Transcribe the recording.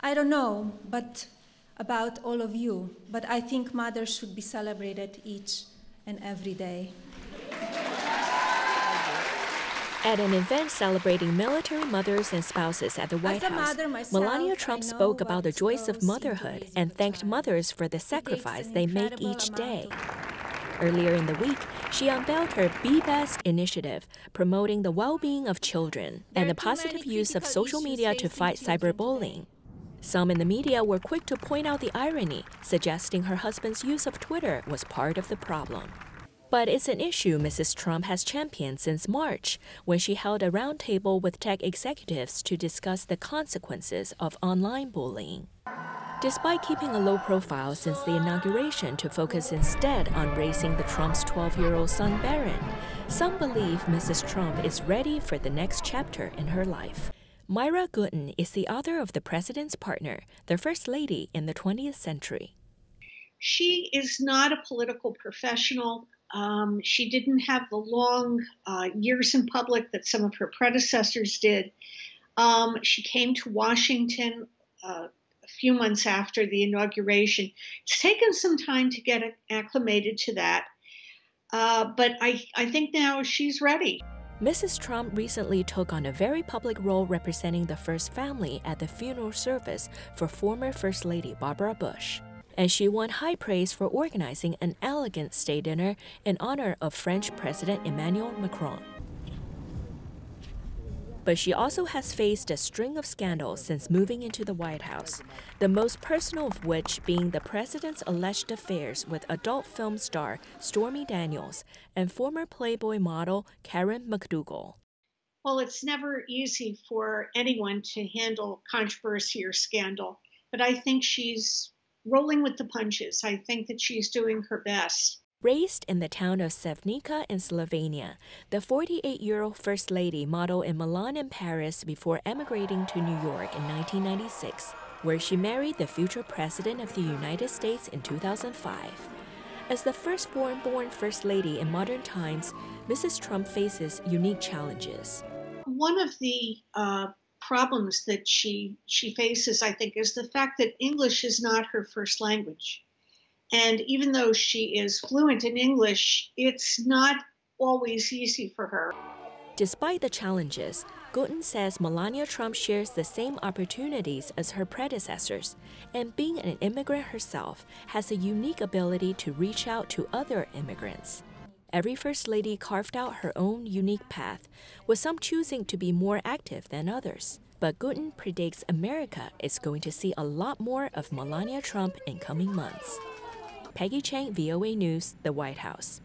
I don't know about all of you, but I think mothers should be celebrated each and every day. At an event celebrating military mothers and spouses at the White House, Melania Trump spoke about the joys of motherhood and thanked mothers for the sacrifice they make each day. Earlier in the week, she unveiled her Be Best initiative, promoting the well-being of children and the positive use of social media to fight cyberbullying. Some in the media were quick to point out the irony, suggesting her husband's use of Twitter was part of the problem. But it's an issue Mrs. Trump has championed since March, when she held a roundtable with tech executives to discuss the consequences of online bullying. Despite keeping a low profile since the inauguration to focus instead on raising the Trump's 12-year-old son Barron, some believe Mrs. Trump is ready for the next chapter in her life. Myra Gooden is the author of The President's Partner, the First Lady in the 20th Century. She is not a political professional. She didn't have the long years in public that some of her predecessors did. She came to Washington a few months after the inauguration. It's taken some time to get acclimated to that, but I think now she's ready. Mrs. Trump recently took on a very public role representing the First Family at the funeral service for former First Lady Barbara Bush. And she won high praise for organizing an elegant state dinner in honor of French President Emmanuel Macron. But she also has faced a string of scandals since moving into the White House, the most personal of which being the president's alleged affairs with adult film star Stormy Daniels and former Playboy model Karen McDougal. Well, it's never easy for anyone to handle controversy or scandal, but I think she's rolling with the punches. I think that she's doing her best. Raised in the town of Sevnica in Slovenia, the 48-year-old First Lady modeled in Milan and Paris before emigrating to New York in 1996, where she married the future President of the United States in 2005. As the first foreign-born First Lady in modern times, Mrs. Trump faces unique challenges. One of the problems that she faces, I think, is the fact that English is not her first language. And even though she is fluent in English, it's not always easy for her. Despite the challenges, Gooden says Melania Trump shares the same opportunities as her predecessors, and being an immigrant herself, has a unique ability to reach out to other immigrants. Every First Lady carved out her own unique path, with some choosing to be more active than others. But Gooden predicts America is going to see a lot more of Melania Trump in coming months. Peggy Chang, VOA News, the White House.